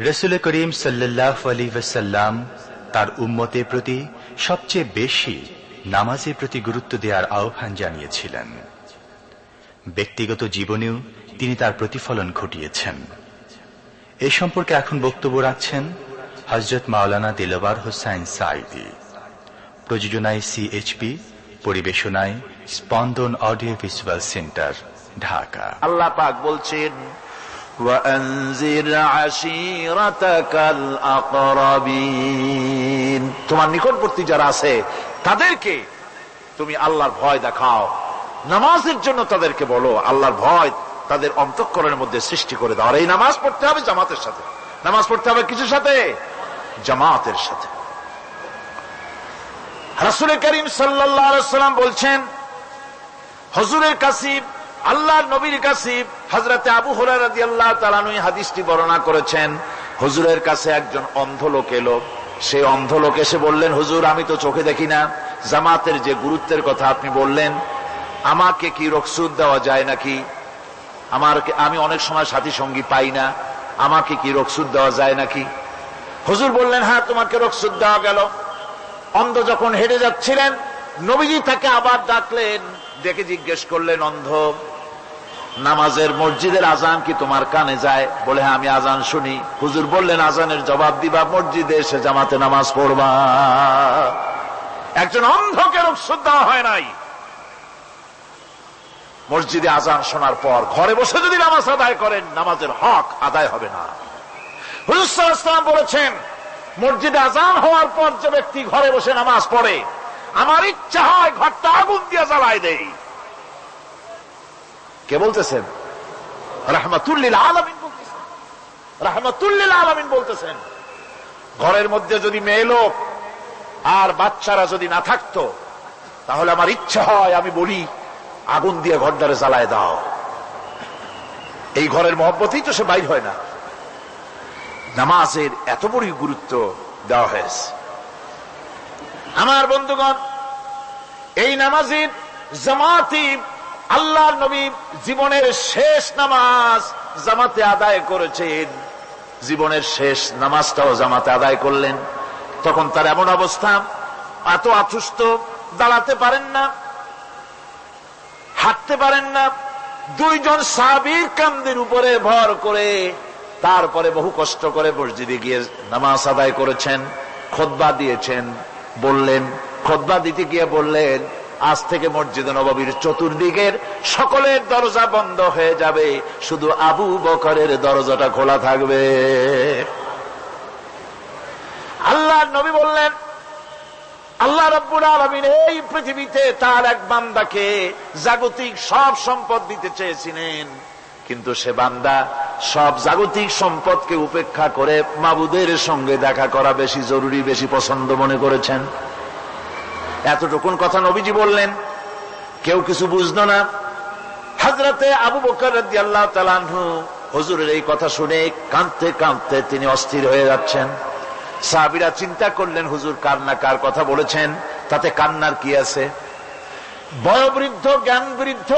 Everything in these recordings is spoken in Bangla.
রাসূল করিম সাল্লাল্লাহু আলাইহি ওয়াসাল্লাম তার উম্মতের প্রতি সবচেয়ে বেশি নামাজের প্রতি গুরুত্ব দেওয়ার আহ্বান জানিয়েছিলেন। ব্যক্তিগত জীবনেও তিনি তার প্রতিফলন ঘটিয়েছেন। এই সম্পর্কে এখন বক্তব্য রাখছেন হযরত মাওলানা দিলওয়ার হোসাইন সাঈদী। প্রযোজনায় সিএইচপি, পরিবেশনায় স্পন্দন অডিও ভিজুয়াল সেন্টার, ঢাকা। আল্লাহ পাক বলছেন, ওয়ানজির আশীরাতাকাল আকরাবিন, তোমার নিকটবর্তী যারা আছে তাদেরকে তুমি আল্লাহর ভয় দেখাও। নামাজের জন্য তাদেরকে বলো, আল্লাহর ভয় তাদের অন্তঃকরণের মধ্যে সৃষ্টি করে দাও। আর এই নামাজ পড়তে হবে জামাতের সাথে। নামাজ পড়তে হবে কিছুর সাথে? জামাতের সাথে। রাসূল করিম সাল্লাল্লাহু আলাইহি ওয়াসাল্লাম বলছেন, হুজুরের কাছে, আল্লাহর নবীর কাছে হযরতে আবু হুরায়রা রাদিয়াল্লাহু তাআলা আনহু হাদিসটি বর্ণনা করেছেন। হুজুরের কাছে একজন অন্ধ লোক এলো। সেই অন্ধ লোক এসে বললেন, হুজুর আমি তো চোখে দেখি না, জামাতের যে গুরুত্বের কথা আপনি বললেন, আমাকে কি রুখসত দেওয়া যায় নাকি? আমি অনেক সময় সাথী সঙ্গী পাই না, আমাকে কি রুখসত দেওয়া যায় নাকি? হুজুর বললেন, হ্যাঁ তোমাকে রুখসত দেওয়া গেল। অন্ধ যখন হেঁটে যাচ্ছিলেন, নবীজি তাকে আবার ডাকলেন, ডেকে জিজ্ঞেস করলেন, অন্ধ, নামাজের মসজিদের আজান কি তোমার কানে যায়? বলে, হ্যাঁ আমি আজান শুনি। হুজুর বললেন, আজানের জবাব দিবা, মসজিদে এসে জামাতে নামাজ পড়বা। একজন অন্ধকে রুখসত দেওয়া হয় নাই। মসজিদে আজান শোনার পর ঘরে বসে যদি নামাজ আদায় করেন, নামাজের হক আদায় হবে না। হুজুর সাল্লাল্লাহু আলাইহি ওয়াসাল্লাম বলেছেন, মসজিদে আজান হওয়ার পর যে ব্যক্তি ঘরে বসে নামাজ পড়ে, আমার ইচ্ছা হয় ঘরটা আগুন দিয়ে জ্বালায় দেই। কে বলতেছেন? রাহমাতুল লিল আলামিন বলতেছেন। রাহমাতুল লিল আলামিন বলতেছেন, ঘরের মধ্যে যদি মেয়ে লোক আর বাচ্চারা যদি না থাকতো, তাহলে আমার ইচ্ছা হয় আমি বলি, আগুন দিয়ে ঘরটারে জ্বালায় দাও। এই ঘরের মহব্বতেই তো সে বাইর হয় না। নামাজের এত বড় গুরুত্ব দেওয়া হয়েছে। আমার বন্ধুগণ, এই নামাজের জামাতি, আল্লাহর নবী জীবনের শেষ নামাজ জামাতে আদায় করেছেন। জীবনের শেষ নামাজটাও জামাতে আদায় করলেন। তখন তার এমন অবস্থা, এত অসুস্থ, দাঁড়াতে পারেন না, হাঁটতে পারেন না। দুইজন সাহাবীর কাঁধের উপরে ভর করে তারপরে বহু কষ্ট করে মসজিদে গিয়ে নামাজ আদায় করেছেন। খুতবা দিয়েছেন। বললেন, খুতবা দিতে গিয়ে বললেন, আজ থেকে মসজিদে নববীর চতুর্দিকের সকলের দরজা বন্ধ হয়ে যাবে, শুধু আবু বকরের দরজাটা খোলা থাকবে। আল্লাহর নবী বললেন, আল্লাহ রাব্বুল আলামিন এই পৃথিবীতে তার এক বান্দাকে জাগতিক সব সম্পদ দিতে চেয়েছিলেন, কিন্তু সে বান্দা সব জাগতিক সম্পদকে উপেক্ষা করে মাবুদের সঙ্গে দেখা করা বেশি জরুরি, বেশি পছন্দ মনে করেছেন। এতটুকুন কথা নবীজি বললেন, কেউ কিছু বুঝলো না। হযরতে আবু বকর রাদিয়াল্লাহু তাআলা আনহু হুজুরের এই কথা শুনে কাঁদতে কাঁদতে তিনি অস্থির হয়ে যাচ্ছেন। সাহাবীরা চিন্তা করলেন, হুজুর কার না কার কথা বলেছেন, তাতে কান্নার কি আছে? বয়োবৃদ্ধ, জ্ঞান বৃদ্ধ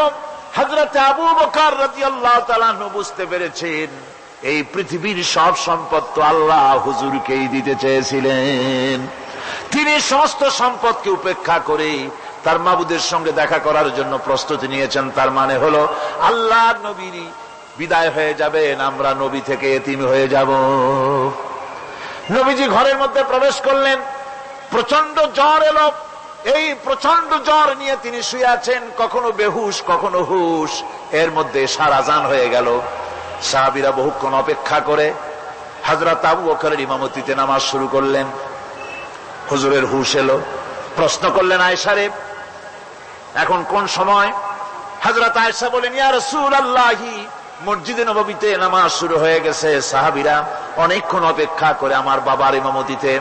হযরতে আবু বকর রাদিয়াল্লাহু তাআলা আনহু বুঝতে পেরেছেন, এই পৃথিবীর সব সম্পদ তো আল্লাহ হুজুরকেই দিতে চেয়েছিলেন। তিনি সমস্ত সম্পদকে উপেক্ষা করে তার মাবুদের সঙ্গে দেখা করার জন্য প্রস্তুতি নিয়েছেন। তার মানে হলো আল্লাহর নবীর বিদায় হয়ে যাবেন, আমরা নবী থেকে এতিম হয়ে যাব। নবীজি ঘরের মধ্যে প্রবেশ করলেন। প্রচন্ড জ্বর এলো। এই প্রচন্ড জ্বর নিয়ে তিনি শুয়ে আছেন, কখনো বেহুশ, কখনো হুশ। এর মধ্যে সারা আজান হয়ে গেল। সাহাবীরা বহুক্ষণ অপেক্ষা করে হযরত আবু বকরের ইমামতিতে নামাজ শুরু করলেন। হুজুরের হুশ এলো। প্রশ্ন করলেন, আয়েশা রে, এখন কোন সময়? হযরত আয়েশা বলেন, ইয়া রাসূলুল্লাহ, মসজিদে নববীতে নামাজ শুরু হয়ে গেছে। সাহাবীরা অনেকক্ষণ অপেক্ষা করে আমার বাবার ইমামতিতে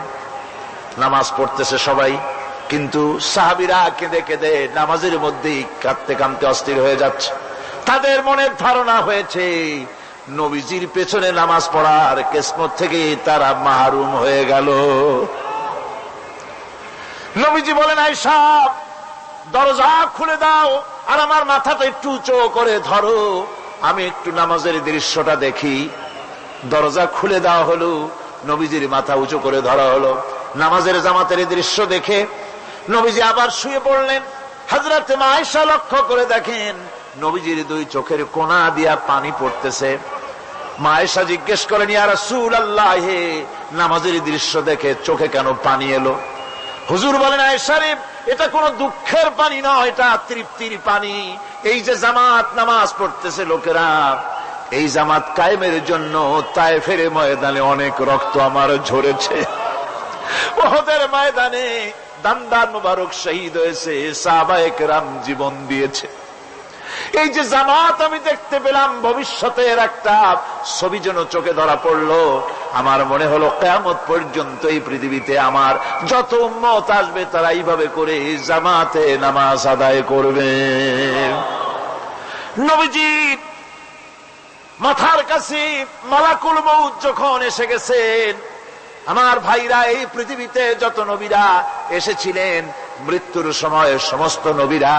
নামাজ পড়তেছে সবাই, কিন্তু সাহাবীরা কেঁদে কেঁদে নামাজের মধ্যেই কাঁদতে কাঁদতে অস্থির হয়ে যাচ্ছে। তাদের মনের ধারণা হয়েছে নবীজির পেছনে নামাজ পড়ার কিসমত থেকে তারা মাহরুম হয়ে গেল। নবীজি বলেন, আয়েশা দরজা খুলে দাও আর আমার মাথাটা একটু উঁচু করে ধরো, আমি একটু নামাজের দৃশ্যটা দেখি। দরজা খুলে দেওয়া হলো, নবীজির মাথা উঁচু করে ধরা হলো। নামাজের জামাতের দৃশ্য দেখে নবীজি আবার শুয়ে পড়লেন। হযরত আয়েশা লক্ষ্য করে দেখেন নবীজির দুই চোখের কোনা দিয়া পানি পড়তেছে। মা আয়েশা জিজ্ঞেস করেন, ইয়া রাসূলুল্লাহ, নামাজের দৃশ্য দেখে চোখে কেন পানি এলো? হুজুর বলেন, আয়েশা রে, এটা কোনো দুঃখের পানি নয়, এটা তৃপ্তির পানি। এই যে জামাত নামাজ পড়তেছে লোকেরা, এই জামাত কায়েমের জন্য তায়েফের ময়দানে অনেক রক্ত আমার ঝরেছে, উহুদের ময়দানে দান্দান মুবারক শহীদ হয়েছে, সাহাবায়ে কেরাম জীবন দিয়েছে। এই যে জামাত আমি দেখতে পেলাম, ভবিষ্যতের একটা ছবি যেন চোখে ধরা পড়লো। আমার মনে হলো কিয়ামত পর্যন্ত এই পৃথিবীতে আমার যত উম্মত আসবে তারা এইভাবে করে জামাতে নামাজ আদায় করবে। নবীজি মাথার কাছে মালাকুল মউত যখন এসে গেছেন, আমার ভাইরা, এই পৃথিবীতে যত নবীরা এসেছিলেন মৃত্যুর সময় সমস্ত নবীরা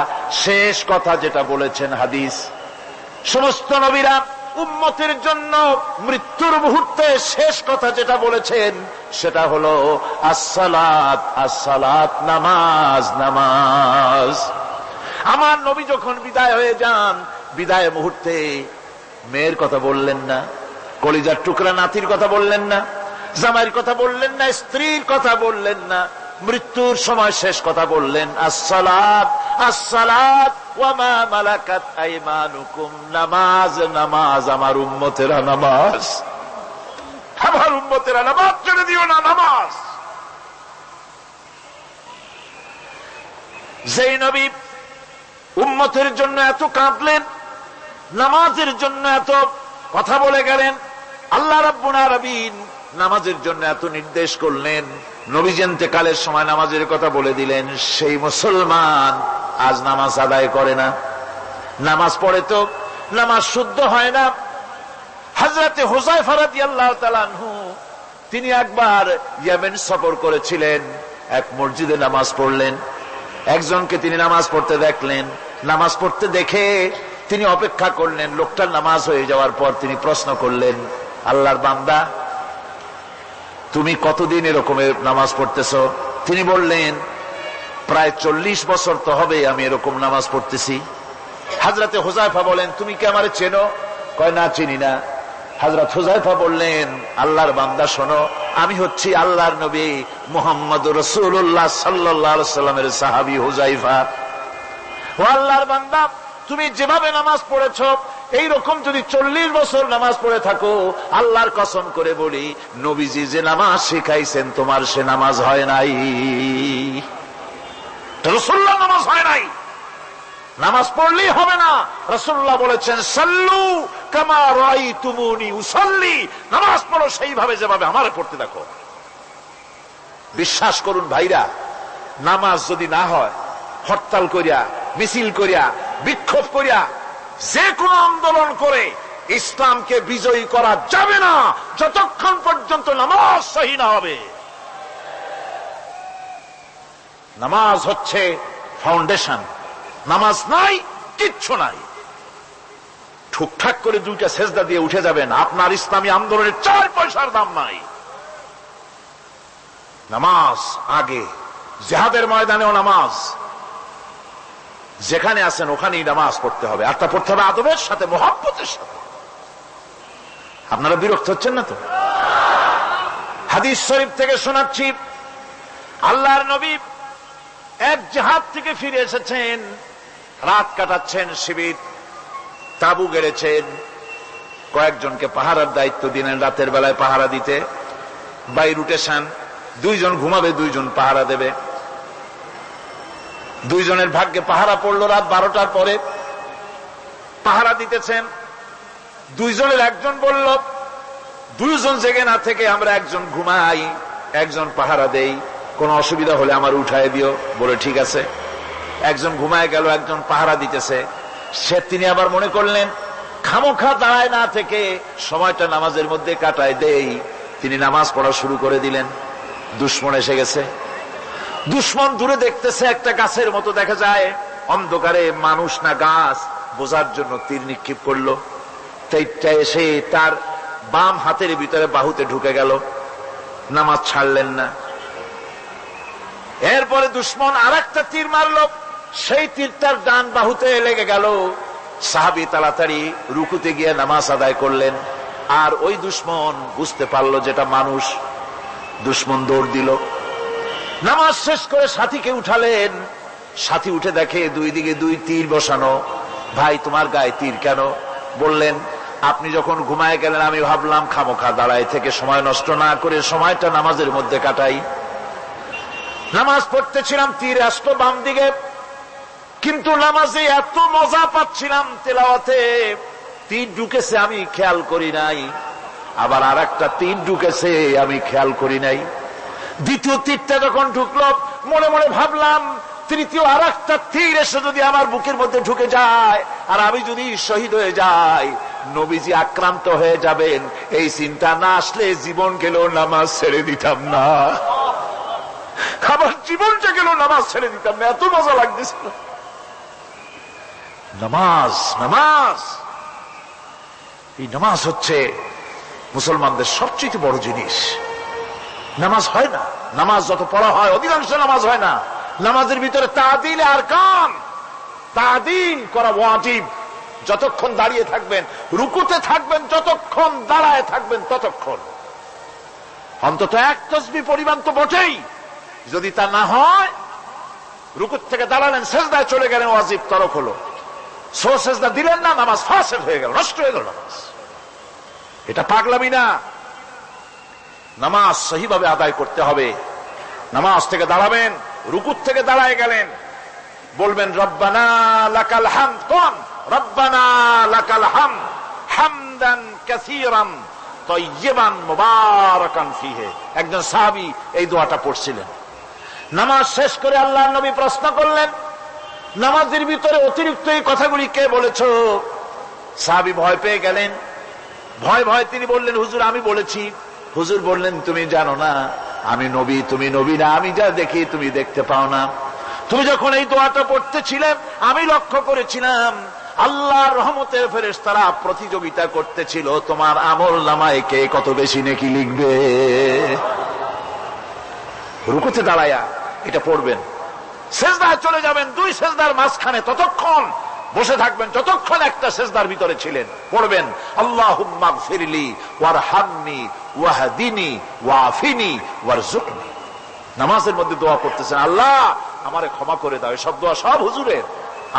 শেষ কথা যেটা বলেছেন, হাদিস, সমস্ত নবীরা উম্মতের জন্য মৃত্যুর মুহূর্তে শেষ কথা যেটা বলেছেন সেটা হলো আসসালাত, আসসালাত, নামাজ, নামাজ। আমার নবী যখন বিদায় হয়ে যান, বিদায় মুহূর্তে মেয়ের কথা বললেন না, কলিজার টুকরা নাতির কথা বললেন না, জামাইয়ের কথা বললেন না, স্ত্রীর কথা বললেন না, মৃত্যুর সময় শেষ কথা বললেন আসসালাত, আসসালাত ওয়া মা মালাকাত আইমানুকুম, নামাজ, নামাজ, আমার উম্মতেরা নামাজ, আমার উম্মতেরা নামাজ ছেড়ে দিও না, নামাজ। যেই নবী উম্মতের জন্য এত কাঁদলেন, নামাজের জন্য এত কথা বলে গেলেন, আল্লাহ রাব্বুল আলামিন নামাজের জন্য এত নির্দেশ করলেন, নবীজি ইন্তেকালের সময় নামাজের কথা বলে দিলেন, সেই মুসলমান আজ নামাজ আদায় করে না, নামাজ পড়ে তো নামাজ শুদ্ধ হয় না। হযরতে হুযায়ফা রাদিয়াল্লাহু তাআলা আনহু, তিনি একবার ইয়েমেন সফর করেছিলেন, এক মসজিদে নামাজ পড়লেন, একজনকে তিনি নামাজ পড়তে দেখলেন, নামাজ পড়তে দেখে তিনি অপেক্ষা করলেন, লোকটার নামাজ হয়ে যাওয়ার পর তিনি প্রশ্ন করলেন, আল্লাহর বান্দা, তুমি কতদিন এরকমের নামাজ পড়তেছ? তিনি বললেন, প্রায় 40 বছর তো হবে আমি এরকম নামাজ পড়তেছি। হযরতে হুযায়ফা বলেন, তুমি কি আমারে চেনো? কয়, না, চিনি না। হযরত হুযায়ফা বললেন, আল্লাহর বান্দা শোনো, আমি হচ্ছি আল্লাহর নবী মুহাম্মদুর রাসূলুল্লাহ সাল্লাল্লাহু আলাইহি সাল্লামের সাহাবী হুযায়ফা। ও আল্লাহর বান্দা, তুমি যেভাবে নামাজ পড়েছো এইরকম যদি 40 বছর নামাজ পড়ে থাকো, আল্লাহর কসম করে বলি, নবীজি যে নামাজ শিখাইছেন তোমার সে নামাজ হয় নাই, রাসূলুল্লাহ নামাজ হয় নাই। নামাজ পড়লেই হবে না, রাসূলুল্লাহ বলেছেন, সাল্লু কামা রাআইতুমুনি উসাল্লি, নামাজ পড়ো সেইভাবে যেভাবে আমারে পড়তে দেখো। বিশ্বাস করুন ভাইরা, নামাজ যদি না হয়, হরতাল করিয়া, মিছিল করিয়া, বিক্ষোভ করিয়া, যে কোনো আন্দোলন করে ইসলামকে বিজয়ী করা যাবে না যতক্ষণ পর্যন্ত নামাজ সহি না হবে। নামাজ হচ্ছে ফাউন্ডেশন, নামাজ নাই কিচ্ছু নাই। ঠুকঠাক করে দুইটা সেজদা দিয়ে উঠে যাবেন, আপনার ইসলামী আন্দোলনের 4 পয়সার দাম নাই। নামাজ আগে, জিহাদের ময়দানেও নামাজ, যেখানে আছেন ওখানেই নামাজ পড়তে হবে, আর তা পড়তে হবে আদবের সাথে, মুহাব্বতের সাথে। আপনারা বিরক্ত হচ্ছেন না তো? হাদিস শরীফ থেকে শোনাচ্ছি, আল্লাহর নবী এক জিহাদ থেকে ফিরে এসেছেন, রাত কাটাচ্ছেন, শিবির তাবু গেড়েছেন, কয়েকজনকে পাহারার দায়িত্ব দিলেন, রাতের বেলায় পাহারা দিতে। বাই রুটেশন, 2 জন ঘুমাবে, 2 জন পাহারা দেবে। 2 জনের ভাগ্যে পাহারা পড়লো রাত 12টার পরে, পাহারা দিতেছেন। 2 জনের একজন বলল, 2 জন জেগে না থেকে আমরা একজন ঘুমাই, একজন পাহারা দেই, কোনো অসুবিধা হলে আমার উঠায় দিও। বলে ঠিক আছে। একজন ঘুমায় গেল, একজন পাহারা দিতেছে। তিনি আবার মনে করলেন, খামোখা দাঁড়ায় না থেকে সময়টা নামাজের মধ্যে কাটায় দেই। তিনি নামাজ পড়া শুরু করে দিলেন। দুশমন এসে গেছে, দুশমন দূরে দেখতেছে, একটা গাছের মতো দেখা যায়, অন্ধকারে মানুষ না গাছ বোঝার জন্য তীর নিক্ষেপ করলো। তেইটা এসে তার বাম হাতের ভিতরে বাহুতে ঢুকে গেল, নামাজ ছাড়লেন না। এরপরে দুশমন আরেকটা তীর মারলো, সেই তীরটার ডান বাহুতে লেগে গেল। সাহাবী তাড়াতাড়ি রুকুতে গিয়ে নামাজ আদায় করলেন। আর ওই দুশমন বুঝতে পারলো যেটা মানুষ, দুশমন দৌড় দিল। নামাজ শেষ করে সাথীকে উঠালেন। সাথী উঠে দেখে দুই দিকে দুই তীর বসানো। ভাই, তোমার গায়ে তীর কেন? বললেন, আপনি যখন ঘুমায় গেলেন আমি ভাবলাম খামোখা দাঁড়ায় থেকে সময় নষ্ট না করে সময়টা নামাজের মধ্যে কাটাই। নামাজ পড়তেছিলাম, তীর আসলো বাম দিকে, কিন্তু নামাজে এত মজা পাচ্ছিলাম তেলাওয়াতে, তীর ঢুকেছে আমি খেয়াল করি নাই। আবার আর একটা তীর ঢুকেছে আমি খেয়াল করি নাই। দ্বিতীয় তীরটা যখন ঢুকলো মনে মনে ভাবলাম তৃতীয় আর একটা তীর এসে যদি আমার বুকের মধ্যে ঢুকে যায় আর আমি যদি শহীদ হয়ে যাই, নবীজি আক্রান্ত হয়ে যাবেন, এই চিন্তা না আসলে জীবন গেল নামাজ ছেড়ে দিতাম না। আমার জীবনটা গেল নামাজ ছেড়ে দিতাম না, এত মজা লাগতেছিল। নামাজ, নামাজ, এই নামাজ হচ্ছে মুসলমানদের সবচেয়ে বড় জিনিস। নামাজ হয় না, নামাজ যত পড়া হয় অধিকাংশ নামাজ হয় না। নামাজের ভিতরে তাদিল আর কান, তাদিল করা ওয়াজিব। যতক্ষণ দাঁড়িয়ে থাকবেন, রুকুতে থাকবেন, যতক্ষণ দাঁড়ায় থাকবেন ততক্ষণ অন্তত এক তাসবিহ পরিমাণ তো বটেই। যদি তা না হয়, রুকুত থেকে দাঁড়ালেন, সেজদায় চলে গেলেন, ওয়াজিব তরক হলো। সো সেজদা দিলেন না, নামাজ ফাসেদ হয়ে গেল, নষ্ট হয়ে গেল নামাজ। এটা পাগলামি না। নামাজ সহিভাবে আদায় করতে হবে। নামাজ থেকে দাঁড়াবেন, রুকুত থেকে দাঁড়ায় গেলেন, বলবেন রব্বানা লাকাল হামদ। কোন রব্বানা লাকাল হামদ হামদান কাসীরান তাইয়্যিবান মুবারাকান ফীহি। একজন সাহাবী এই দোয়াটা পড়ছিলেন। নামাজ শেষ করে আল্লাহর নবী প্রশ্ন করলেন, নামাজের ভিতরে অতিরিক্ত এই কথাগুলি কে বলেছো? সাহাবী ভয় পেয়ে গেলেন। ভয় ভয় তিনি বললেন, হুজুর আমি বলেছি। হুজুর বললেন, তুমি জানো না আমি নবী, তুমি নবী না, আমি যা দেখি তুমি দেখতে পাও না। তুমি যখন এই দোয়াটা পড়তেছিলে আমি লক্ষ্য করেছিলাম আল্লাহর রহমতের ফেরেশতারা প্রতিযোগিতা করতেছিল তোমার আমল নামায় কে কত বেশি নেকি লিখবে। রুকুতে দাঁড়ায়া এটা পড়বেন, সেজদায় চলে যাবেন, দুই সেজদার মাঝখানে ততক্ষণ বসে থাকবেন যতক্ষণ একটা সেজদার ভিতরে ছিলেন। পড়বেন আল্লাহুম্মা গফিরলি ওয়ারহামনি ওয়াহদিনি ওয়াআফিনি ওয়ারযুকনি। নামাজের মধ্যে দোয়া করতেছেন, আল্লাহ আমারে ক্ষমা করে দাও। এসব দোয়া সব হুজুরের।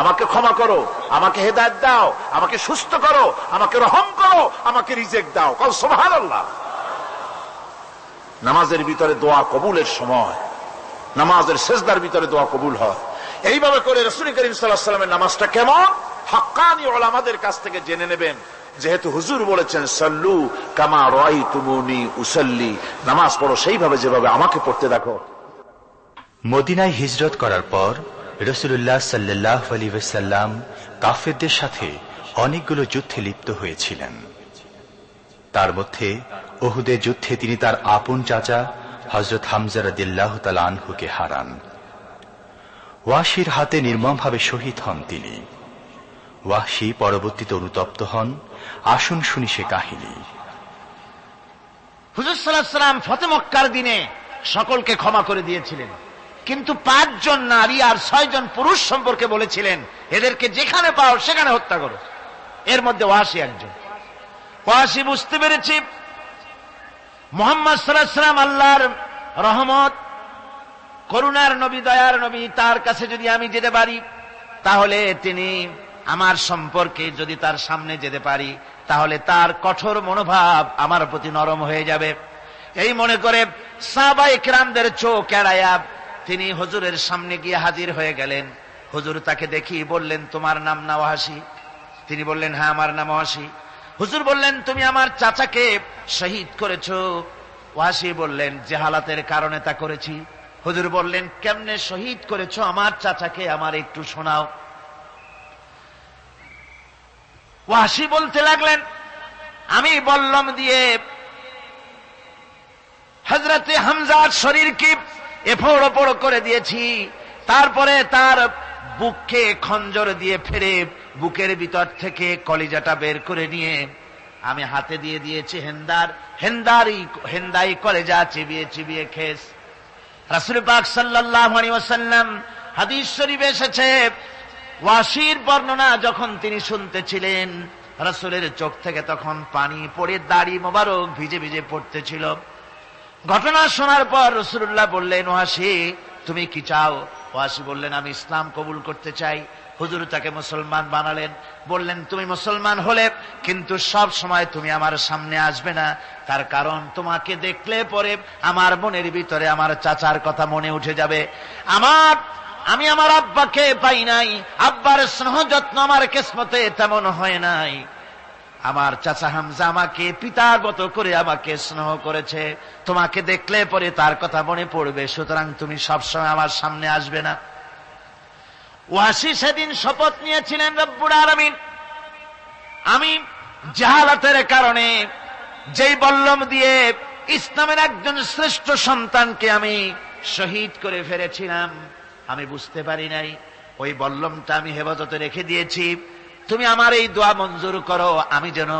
আমাকে ক্ষমা করো, আমাকে হেদায়েত দাও, আমাকে সুস্থ করো, আমাকে রহম করো, আমাকে রিজিক দাও। কল সুবহানাল্লাহ। নামাজের ভিতরে দোয়া কবুলের সময়, নামাজের সেজদার ভিতরে দোয়া কবুল হয়। এইভাবে করে রাসূল করিম সাল্লাল্লাহু আলাইহি ওয়াসাল্লামের নামাজটা কেমন হাক্কানি উলামাদের কাছ থেকে জেনে নেবেন। যেহেতু হুজুর বলেছেন সাল্লু কামা রাআইতুমুনি উসাল্লি, নামাজ পড়ো সেইভাবে যেভাবে আমাকে পড়তে দেখো। মদিনায় হিজরত করার পর রাসূলুল্লাহ সাল্লাল্লাহু আলাইহি ওয়াসাল্লাম কাফেরদের সাথে অনেকগুলো যুদ্ধে লিপ্ত হয়েছিলেন। তার মধ্যে উহুদের যুদ্ধে তিনি তার আপন চাচা হযরত হামজা রাদিয়াল্লাহু তাআলা আনহুকে হারান। ওয়াহশীর হাতে নির্মমভাবে শহীদ হন তিনি। ওয়াহশী পরবর্তীতে অনুতপ্ত হন। আসুন শুনি সে কাহিনী। হুজুর সাল্লাল্লাহু আলাইহি ওয়াসাল্লাম ফতে মক্কার দিনে সকলকে ক্ষমা করে দিয়েছিলেন, কিন্তু 5 জন নারী আর 6 জন পুরুষ সম্পর্কে বলেছিলেন এদেরকে যেখানে পাও সেখানে হত্যা করো। এর মধ্যে ওয়াহশী একজন। ওয়াহশী বুঝতে পেরেছি মুহাম্মদ সাল্লাল্লাহু আলাইহি ওয়াসাল্লাম আল্লাহর রহমত, করুণার নবী, দয়ার নবী, তার কাছে যদি আমি যেতে পারি তাহলে তিনি আমার সম্পর্কে যদি তার সামনে যেতে পারি তাহলে তার কঠোর মনোভাব আমার প্রতি নরম হয়ে যাবে। এই মনে করে সাহাবায়ে কেরামদের চোখ এড়ায়া তিনি হুজুরের সামনে গিয়ে হাজির হয়ে গেলেন। হুজুর তাকে দেখি বললেন, তোমার নাম না ওয়াহশী? তিনি বললেন, হ্যাঁ আমার নাম ওয়াহশী। হুজুর বললেন, তুমি আমার চাচাকে শহীদ করেছো? ওয়াহশী বললেন, জাহালাতের কারণে তা করেছি। হুজুর বললেন, কেমনে শহীদ করেছো আমার চাচাকে, আমার একটু শোনাও। ওয়াহশী বলতে লাগলেন, আমি বল্লম দিয়ে হযরতে হামজার শরীরকে এফোড় ওপড় করে দিয়েছি, তারপরে তার বুককে খঞ্জর দিয়ে ফেরে বুকের ভিতর থেকে কলিজাটা বের করে নিয়ে আমি হাতে দিয়ে দিয়েছি হেন্দাই কলেজা চিবিয়ে চিবিয়ে খেস। রাসূল পাক সাল্লাল্লাহু আলাইহি ওয়াসাল্লাম, হাদিস শরীফে এসেছে, ওয়াসির বর্ণনা যখন তিনি শুনতেছিলেন, রাসূলের চোখ থেকে তখন পানি পড়ে দাড়ি মোবারক ভিজে ভিজে পড়তেছিল। ঘটনা শোনার পর রাসূলুল্লাহ বললেন, ওয়াসি তুমি কি চাও? ওয়াসি বললেন, আমি ইসলাম কবুল করতে চাই। হুজুর তাকে মুসলমান বানালেন, বললেন, তুমি মুসলমান হলে কিন্তু সব সময় তুমি আমার সামনে আসবে না, তার কারণ তোমাকে দেখলে পরে আমার মনের ভিতরে আমার চাচার কথা মনে উঠে যাবে। আমি আমার আব্বাকে পাই নাই, আব্বার স্নেহ যত্ন আমার কিসমতে তেমন হয় নাই। আমার চাচা হামজা আমাকে পিতার মতো করে আমাকে স্নেহ করেছে, তোমাকে দেখলে পরে তার কথা মনে পড়বে, সুতরাং তুমি সবসময় আমার সামনে আসবে না। ওয়াসি সেদিন শপথ নিয়েছিলেন, রব্বুল আলামিন, আমি জাহালাতের কারণে যেই বল্লম দিয়ে ইসলামের একজন শ্রেষ্ঠ সন্তানকে আমি শহীদ করে ফেলেছিলাম, আমি বুঝতে পারি নাই, ওই বল্লমটা আমি হেফাজতে রেখে দিয়েছি। তুমি আমার এই দোয়া মঞ্জুর করো, আমি যেন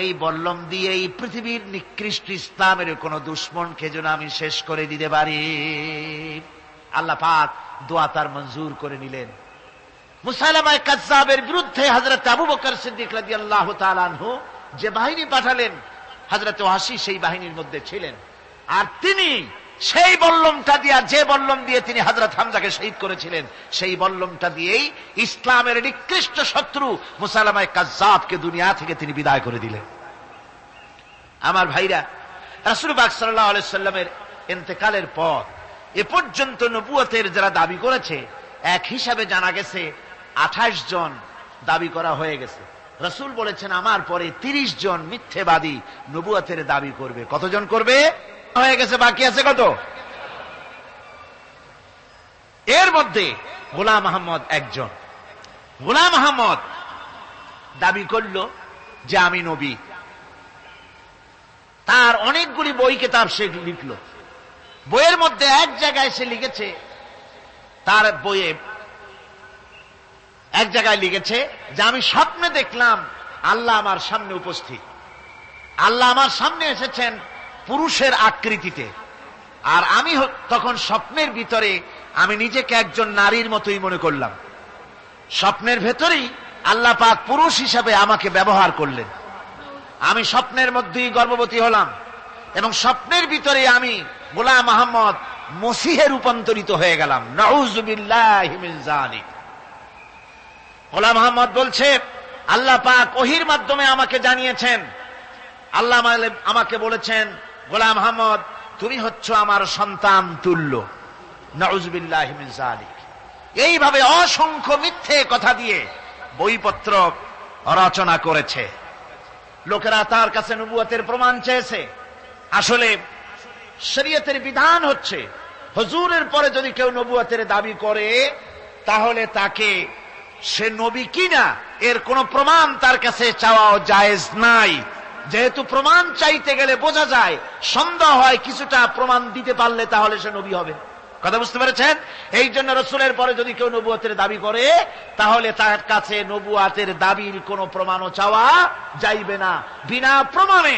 এই বল্লম দিয়ে এই পৃথিবীর নিকৃষ্ট ইসলামের কোন দুশ্মনকে যেন আমি শেষ করে দিতে পারি। আল্লাহ পাক দোয়া তার মঞ্জুর করে নিলেন। মুসাইলামা কাযযাবের বিরুদ্ধে হযরত আবু বকর সিদ্দিক রাদিয়াল্লাহু তাআলা আনহু যে বাহিনী পাঠালেন, হযরত ওয়াসি সেই বাহিনীর মধ্যে ছিলেন। আর তিনি সেই বল্লমটা দিয়ে, যে বল্লম দিয়ে তিনি হযরত হামজাকে শহীদ করেছিলেন, সেই বল্লমটা দিয়েই ইসলামের নিকৃষ্ট শত্রু মুসাইলামা কাযযাবকে দুনিয়া থেকে তিনি বিদায় করে দিলেন। আমার ভাইরা, রাসূল পাক সাল্লাল্লাহু আলাইহি সাল্লামের ইন্তেকালের পর এ পর্যন্ত নবুয়তের যারা দাবি করেছে, এক হিসাবে জানা গেছে 28 জন দাবি করা হয়ে গেছে। রাসূল বলেছেন, আমার পরে 30 জন মিথ্যেবাদী নবুয়তের দাবি করবে। কতজন করবে? হয়ে গেছে, বাকি আছে কত? এর মধ্যে গোলাম আহমদ একজন। গোলাম আহমদ দাবি করল যে আমি নবী। তার অনেকগুলি বই কিতাব সে লিখল। বইয়ের মধ্যে এক জায়গায় সে লিখেছে, তার বইয়ে এক জায়গায় লিখেছে যে আমি স্বপ্নে দেখলাম আল্লাহ আমার সামনে উপস্থিত। আল্লাহ আমার সামনে এসেছেন পুরুষের আকৃতিতে, আর আমি তখন স্বপ্নের ভিতরে আমি নিজেকে একজন নারীর মতোই মনে করলাম। স্বপ্নের ভেতরেই আল্লাহ পাক পুরুষ হিসাবে আমাকে ব্যবহার করলেন। আমি স্বপ্নের মধ্যেই গর্ভবতী হলাম এবং স্বপ্নের ভিতরে আমি গোলাম আহমদ মসিহে রূপান্তরিত হয়ে গেলাম। নাউযুবিল্লাহি মিন যালিক। গোলাম আহমদ বলছে, আল্লাহ পাক ওহীর মাধ্যমে আমাকে জানিয়েছেন, আল্লাহ আমাকে বলেছেন, গোলাম আহমদ তুমি হচ্ছ আমার সন্তান তুল্য। নাউযুবিল্লাহি মিন যালিক। এইভাবে অসংখ্য মিথ্যে কথা দিয়ে বইপত্র রচনা করেছে। লোকেরা তার কাছে নবুয়তের প্রমাণ চেয়েছে। আসলে শরীয়তের বিধান হচ্ছে, হুজুরের পরে যদি কেউ নবুয়তের দাবি করে, তাহলে তাকে সে নবী কিনা এর কোন প্রমাণ তার কাছে চাওয়াও জায়েজ নাই। যেহেতু প্রমাণ চাইতে গেলে বোঝা যায়, সন্দেহ হয়, কিছুটা প্রমাণ দিতে পারলে তাহলে সে নবী হবে। কথা বুঝতে পেরেছেন? এই জন্য রাসূলের পরে যদি কেউ নবুয়তের দাবি করে, তাহলে তার কাছে নবুয়তের দাবির কোনো প্রমাণও চাওয়া যাইবে না। বিনা প্রমাণে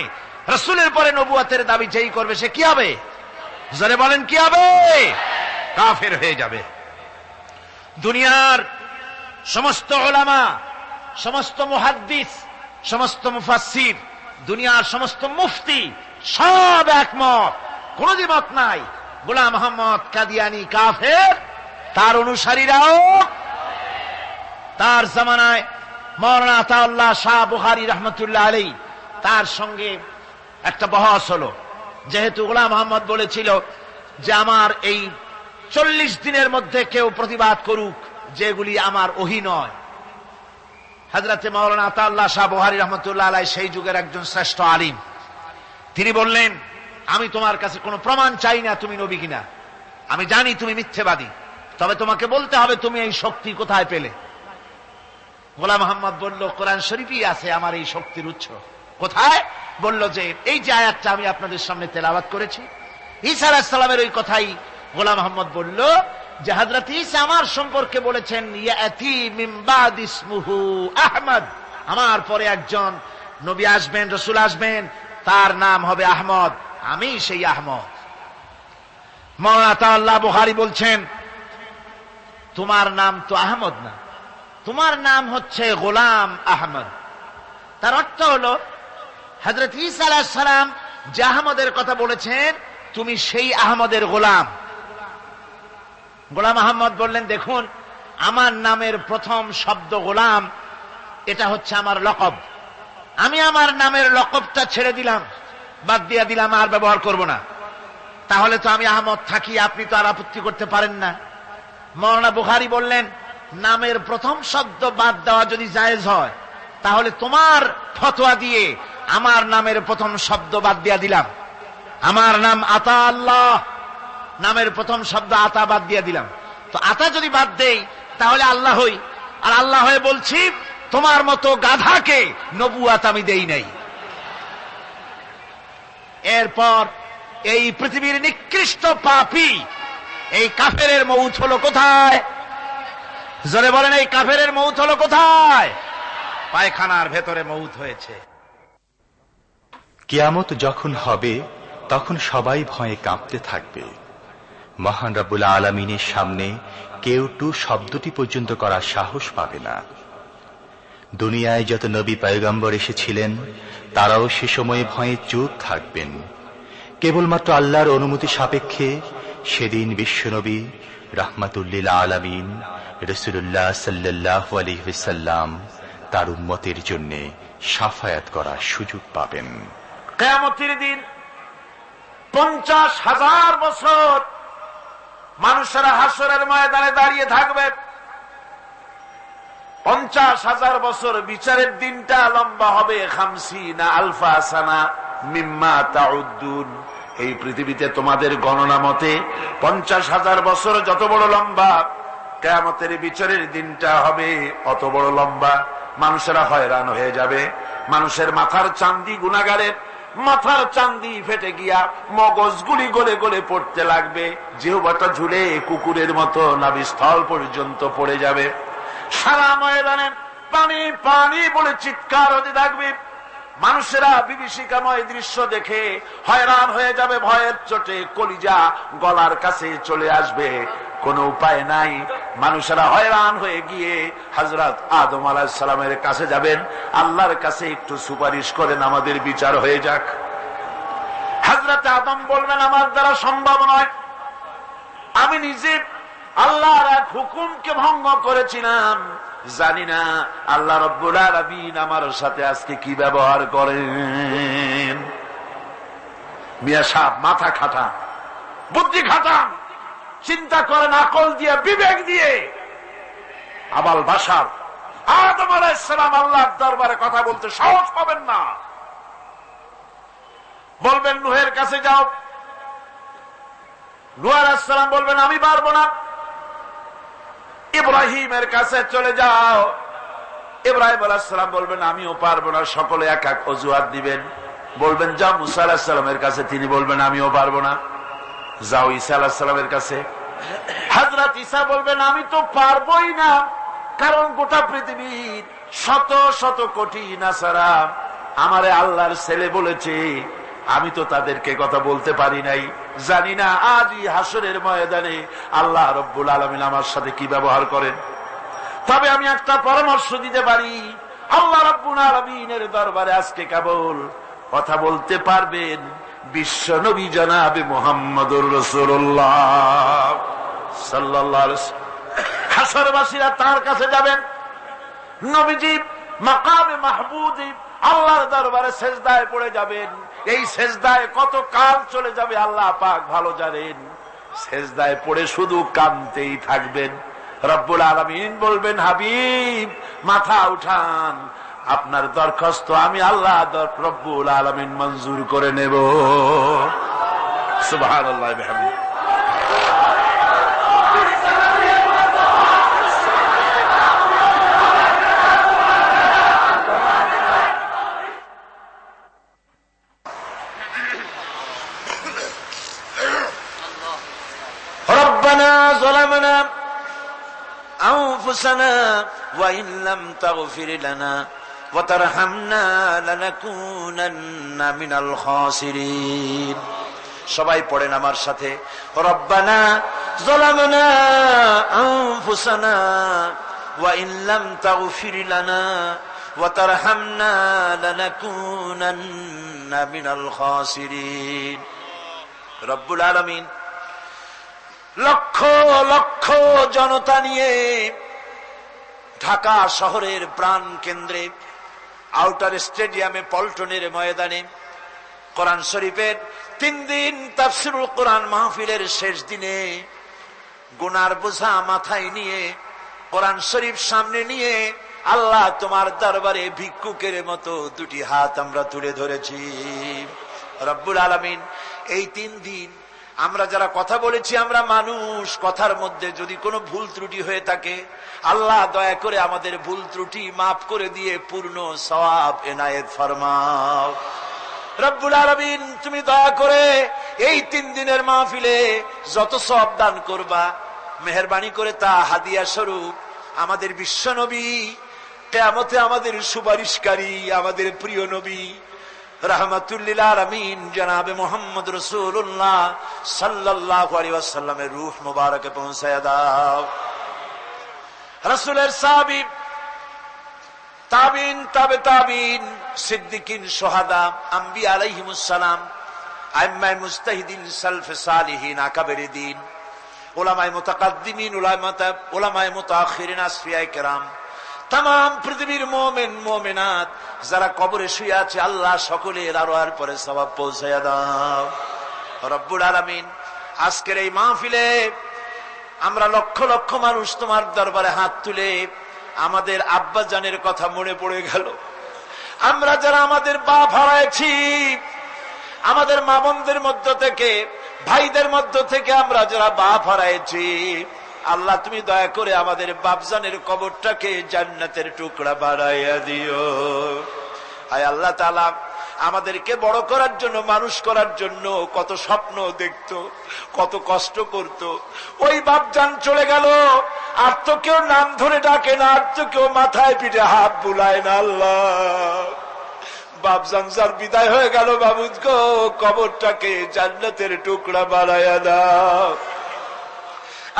রাসূলের পরে নবুয়তের দাবি যেই করবে সে কি হবে? জোরে বলেন, কি হবে? কাফের হয়ে যাবে। দুনিয়ার সমস্ত উলামা, সমস্ত মুহাদ্দিস, সমস্ত মুফাসসির, দুনিয়ার সমস্ত মুফতি সব একমত, কোন দ্বিমত নাই, গোলাম আহমদ কাদিয়ানী কাফের, তার অনুসারীরাও। তার জামানায় মাওলানা আতাউল্লাহ শাহ বুখারী রাহমাতুল্লাহ আলাইহি, তার সঙ্গে একটা বহস হলো। যেহেতু গোলাম আহমদ বলেছিল যে আমার এই 40 দিনের মধ্যে কেউ প্রতিবাদ করুক যেগুলি আমার ওহী নয়। হযরতে মাওলানা আতাউল্লাহ শাহ বুখারী রাহমাতুল্লাহ আলাইহি সেই যুগের একজন শ্রেষ্ঠ আলিম। তিনি বললেন, আমি তোমার কাছে কোনো প্রমাণ চাই না তুমি নবী কিনা। আমি জানি তুমি মিথ্যেবাদী, তবে তোমাকে বলতে হবে তুমি এই শক্তি কোথায় পেলে। গোলাম আহমদ বলল, কোরআন শরীফই আছে আমার এই শক্তির উৎস। কোথায়? বলল যে এই যে আয়াতটা আমি আপনাদের সামনে তেলাওয়াত করেছি, ঈসা আলাইহিস সালামের ওই কথাই গোলাম আহমদ বলল যে হযরত ঈসা আমার সম্পর্কে বলেছেন, ইয়াতি মিন বাদ ইসমুহু আহমদ, আমার পরে একজন নবী আসবেন, রসুল আসবেন, তার নাম হবে আহমদ, আমি সেই আহমদ। মাওলানা আতাউল্লাহ বুখারী বলছেন, তোমার নাম তো আহমদ না, তোমার নাম হচ্ছে গোলাম আহমদ। তার অর্থ হলো হযরত ঈসা আলাইহিস সালাম যে আহমদের কথা বলেছেন, তুমি সেই আহমদের গোলাম। গোলাম আহমদ বললেন, দেখুন আমার নামের প্রথম শব্দ গোলাম, এটা হচ্ছে আমার লকব। আমি আমার নামের লকবটা ছেড়ে দিলাম, বাদ দিয়ে দিলাম, আর ব্যবহার করব না। তাহলে তো আমি আহমদ থাকি, আপনি তো আর আপত্তি করতে পারেন না। মাওলানা বুখারী বললেন, নামের প্রথম শব্দ বাদ দেওয়া যদি জায়েজ হয়, তাহলে তোমার ফতোয়া দিয়ে আমার নামের প্রথম শব্দ বাদ দিয়ে দিলাম। আমার নাম আতা আল্লাহ, নামের প্রথম শব্দ আতা বাদ দিয়ে দিলাম। তো আতা যদি বাদ দেই তাহলে আল্লাহ হই, আর আল্লাহ হয়ে বলছি তোমার মতো গাধাকে নবুয়াত আমি দেই নাই। এরপর এই পৃথিবীর নিকৃষ্ট পাপী এই কাফেরের মউত হলো কোথায়? জোরে বলেন, এই কাফেরের মউত হলো কোথায়? পায়খানার ভেতরে মউত হয়েছে। কিয়ামত যখন হবে তখন সবাই ভয়ে কাঁপতে থাকবে। মহান রব্বুল আলামিনের সামনে কেউ টু শব্দটি পর্যন্ত করার সাহস পাবে না। দুনিয়ায় যত নবী পয়গম্বর এসেছিলেন তারাও সে সময়ে ভয়ে চুপ থাকবেন। কেবলমাত্র আল্লাহর অনুমতি সাপেক্ষে সেদিন বিশ্বনবী রাহমাতুল আলামিন রাসূলুল্লাহ সাল্লাল্লাহু আলাইহি ওয়াসাল্লাম তার উম্মতের জন্য শাফায়াত করার সুযোগ পাবেন। কিয়ামতের দিন 50,000 বছর মানুষেরা হাসরের ময়দানে দাঁড়িয়ে থাকবে। 50,000 বছর বিচারের দিনটা লম্বা হবে 50 আলফা সানা মিম্মা তাউদ্দুন। এই পৃথিবীতে তোমাদের গণনা মতে 50,000 বছর যত বড় লম্বা, কিয়ামতের বিচারের দিনটা হবে অত বড় লম্বা। মানুষেরা হয়রান হয়ে যাবে। মানুষের মাথার চান্দি, গুনাহগারের মাথার চান্দি ফেটে গিয়া মগজগুলি গলে গলে পড়তে লাগবে। জিহ্বাটা ঝুলে কুকুরের মতো নাভিস্থল পর্যন্ত পড়ে যাবে। সারা ময়দানে পানি পানি বলে চিৎকার হতে থাকবে। মানুষেরা বিভীষিকাময় দৃশ্য দেখে হয়রান হয়ে যাবে। ভয়ের চোটে কলিজা গলার কাছে চলে আসবে। কোনো উপায় নাই। মানুষেরা হয়রান হয়ে গিয়ে হযরত আদম আলাইহিস সালামের কাছে যাবেন, আল্লাহর কাছে একটু সুপারিশ করেন আমাদের বিচার হয়ে যাক। হযরত আদম বলবেন, আমার দ্বারা সম্ভব নয়। আমি নিজে আল্লাহর এক হুকুমকে ভঙ্গ করেছিলাম, জানি না আল্লাহ রাব্বুল আলামিন আমার সাথে আজকে কি ব্যবহার করেন। মিয়া সাহেব মাথা খাটান, বুদ্ধি খাটান, চিন্তা করেন, আকল দিয়ে, বিবেক দিয়ে। আবাল বাশার আদম আলাইহিস সালাম আল্লাহর দরবারে কথা বলতে সাহস পাবেন না। বলবেন নূহের কাছে যাও। নূহ আলাইহিস সালাম বলবেন আমি পারবো না। ইব্রাহিমের কাছে চলে যাও। ইব্রাহিম আলাইহিস সালাম বলবেন আমিও পারবো না। সকলে এক এক অজুহাত দিবেন। বলবেন যাও মুসা আলাইহিস সালামের কাছে, তিনি বলবেন আমিও পারবো না। যাও ঈসা আলাইহিস সালামের কাছে। হযরত ঈসা বলবেন আমি তো পারবোই না, কারণ গোটা পৃথিবীর শত শত কোটি নাসারা আমারে আল্লাহর ছেলে বলেছে, আমি তো তাদেরকে কথা বলতে পারি নাই। জানি না আজই হাসরের ময়দানে আল্লাহ রব্বুল আলামিন আমার সাথে কি ব্যবহার করেন। তবে আমি একটা পরামর্শ দিতে পারি, আল্লাহ রব্বুল আলামিনের দরবারে আজকে কেবল কথা বলতে পারবেন বিশ্ব নবী জনাবে মুহাম্মদুর রাসূলুল্লাহ সাল্লাল্লাহু আলাইহি ওয়াসাল্লাম। হাসরবাসীরা তার কাছে যাবেন। নবীজি মাকামে মাহমুদ আল্লাহর দরবারে সেজদায় পড়ে যাবেন। এই সেজদায় কত কাল চলে যাবে আল্লাহ পাক ভালো জানেন। সেজদায় পড়ে শুধু কাঁদতেই থাকবেন। রব্বুল আলামিন বলবেন হাবিব মাথা উঠান, আপনার দরখাস্ত আমি আল্লাহ রব্বুল আলামিন মঞ্জুর করে নেব। সুবহানাল্লাহ ওয়া বিহামদিহি। ربنا ظلمنا أنفسنا وإن لم تغفر لنا ওয়া তারহামনা লানাকুনান্না মিনাল খাসিরিন। সবাই পড়েন আমার সাথে, রব্বানা যালামনা আনফুসানা ওয়া ইন লাম তাগফির লানা ওয়া তারহামনা লানাকুনান্না মিনাল খাসিরিন। রব্বুল আলামিন লক্ষ লক্ষ জনতা নিয়ে ঢাকা শহরের প্রাণ কেন্দ্রে আউটার স্টেডিয়ামে পল্টনের ময়দানে কোরআন শরীফের 3 দিন তাফসীরুল কোরআন মাহফিলের শেষ দিনে গুনার বোঝা মাথায় নিয়ে কোরআন শরীফ সামনে নিয়ে আল্লাহ তোমার দরবারে ভিক্ষুকের মতো 2টি হাত আমরা তুলে ধরেছি। রব্বুল আলামিন এই 3 দিন আমরা যারা কথা বলেছি, আমরা মানুষ, কথার মধ্যে যদি কোনো ভুল ত্রুটি হয়ে থাকে আল্লাহ দয়া করে আমাদের ভুল ত্রুটি মাফ করে দিয়ে পূর্ণ সওয়াব এনায়েত ফরমাও। রব্বুল আলামিন তুমি দয়া করে এই 3 দিনের মাহফিলে যত সওয়াব দান করবা মেহেরবানি করে তা হাদিয়া স্বরূপ আমাদের বিশ্ব নবী, কিয়ামতে আমাদের সুপারিশকারী, আমাদের প্রিয় নবী রাহমাতুল লিল আলামিন জনাবে মুহাম্মদ রাসূলুল্লাহ সাল্লাল্লাহু আলাইহি ওয়াসাল্লামের রূহ মুবারকে পৌঁছায়া দাও। রাসূলের সাহাবী, তাবিন, তাবে তাবিন, সিদ্দিকিন, শুহাদা, আম্বিয়া আলাইহিমুস সালাম, আইম্মায়ে মুজতাহিদিন, সালফে সালিহিন, আকাবেরে দ্বীন, উলামায়ে মুতাকাদ্দিমিন, উলামায়ে মুতাআখিরিন, আসফিয়ায়ে কেরাম, তাম পৃথিবীর মুমিন মুমিনাত যারা কবরে শুয়ে আছে আল্লাহ সকলের আরোহার পরে সওয়াব পৌঁছায়া দাও। রব্বুল আলামিন আজকের এই মাহফিলে আমরা লক্ষ লক্ষ মানুষ তোমার দরবারে হাত তুলে আমাদের আব্বা জানের কথা মনে পড়ে গেল। আমরা যারা আমাদের বাপ হারাইছি, আমাদের মা বোনদের মধ্য থেকে, ভাইদের মধ্য থেকে আমরা যারা বাপ হারাইছি, আল্লাহ তুমি দয়া করে আমাদের বাপজানের কবরটাকে জান্নাতের টুকরা বানাইয়া দিও। আয় আল্লাহ তাআলা আমাদেরকে বড় করার জন্য, মানুষ করার জন্য কত স্বপ্ন দেখতো, কত কষ্ট করত। ওই বাপজান চলে গেল, আর তো কেউ নাম ধরে ডাকে না, আর তো কেউ মাথায় পিঠে হাত বুলায় না। আল্লাহ বাপজান যার বিদায় হয়ে গেল, বাবুদ গো কবরটাকে জান্নাতের টুকরা বানাইয়া দাও।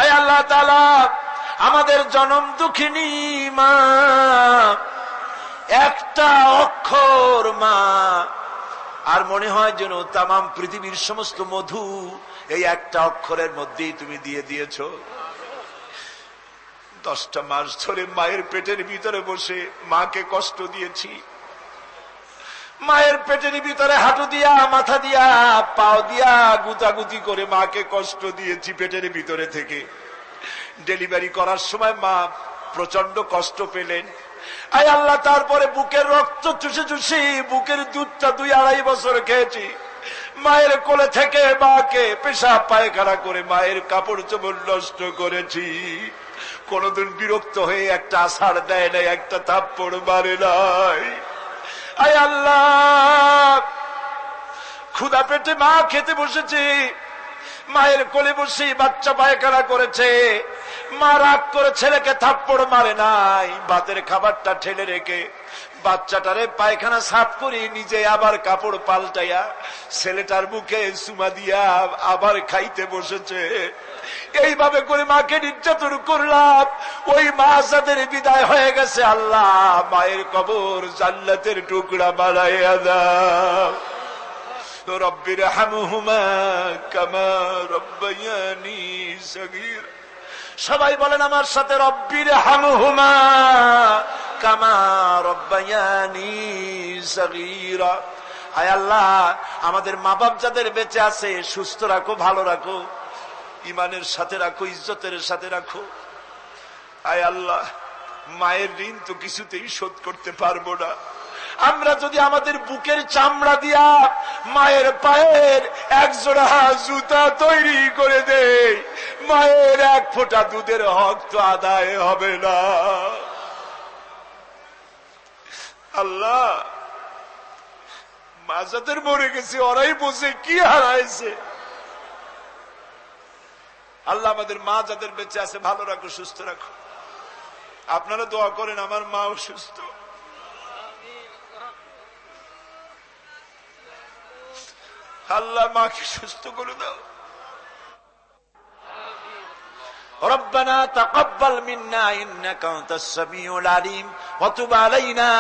আয় আল্লাহ তাআলা আমাদের জনম দুঃখিনী মা, একটা অক্ষর মা, আর মনে হয় যেন তামাম পৃথিবীর সমস্ত মধু এই একটা অক্ষরের মধ্যেই তুমি দিয়ে দিয়েছ। 10টা মাস ধরে মায়ের পেটের ভিতরে বসে মাকে কষ্ট দিয়েছি, মায়ের পেটের ভিতরে হাঁটু দিয়া, মাথা দিয়া, পাও দিয়া গুতাগুতি করে মাকে কষ্ট দিয়েছি পেটের ভিতরে থেকে। ডেলিভারি করার সময় মা প্রচন্ড কষ্ট পেলেন। আয় আল্লাহ তারপরে বুকের রক্ত চুষে চুষে বুকের দুধটা 2-2.5 বছর খেয়েছি। মায়ের কোলে থেকে মাকে পেশাব পায়খানা করে মায়ের কাপড় চোপড় নষ্ট করেছি। কোনদিন বিরক্ত হয়ে একটা আছাড় দেয় নাই, একটা থাপ্পড় মারে নাই। আয় আল্লাহ ক্ষুধা পেটে মা খেতে বসেছে, মায়ের কোলে বসে বাচ্চা পায়খানা করেছে, মা রাগ করে ছেলেকে থাপ্পড় মারে নাই, ভাতের খাবারটা ঠেলে রেখে বাচ্চাটারে পায়খানা সাফ করে নিজে আবার কাপড় পাল্টাইয়া ছেলেটার মুখে চুমা দিয়া আবার খাইতে বসেছে। এইভাবে করে মাকে নির্যাতন করলাম। ওই মা যাদের বিদায় হয়ে গেছে, আল্লাহ মায়ের কবর জান্নাতের টুকরা বানাইয়া দাও। রব্বির হামহুমা কামা রব্বায়ানি সগীর। সবাই বলেন আমার সাথে, রব্বির হামহুমা কামা রব্বায়ানি সগীরা। আয় আল্লাহ আমাদের মা বাপ যাদের বেঁচে আছে সুস্থ রাখো, ভালো রাখো, ইমানের সাথে রাখো, ইজ্জতের সাথে রাখো। আয় আল্লাহ মায়ের ঋণ তো কিছুতেই শোধ করতে পারবো না। আমরা যদি আমাদের বুকের চামড়া দিয়া মায়ের পায়ের 1 জোড়া জুতা তৈরি করে দেই, মায়ের 1 ফোঁটা দুধের হক তো আদায় হবে না। আল্লাহ মা যাদের মরে গেছে ওরাই বোঝে কি হারাইছে। আল্লাহ আমাদের মা যাদের বেঁচে আছে ভালো রাখো, সুস্থ রাখো। আপনারা দোয়া করেন আমার মা সুস্থ, আল্লাহ মাকে সুস্থ করে দাও। ربنا تقبل منا إنك أنت السميع العليم وتب علينا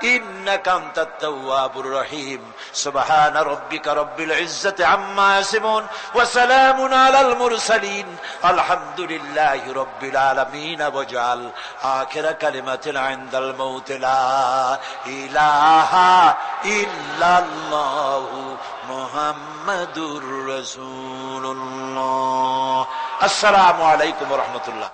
إنك أنت التواب الرحيم سبحان ربك رب العزة عما يصفون وسلام على المرسلين الحمد لله رب العالمين واجعل آخر كلمة عند الموت لا إله إلا الله محمد رسول الله। আসসালামু আলাইকুম ওয়া রাহমাতুল্লাহ।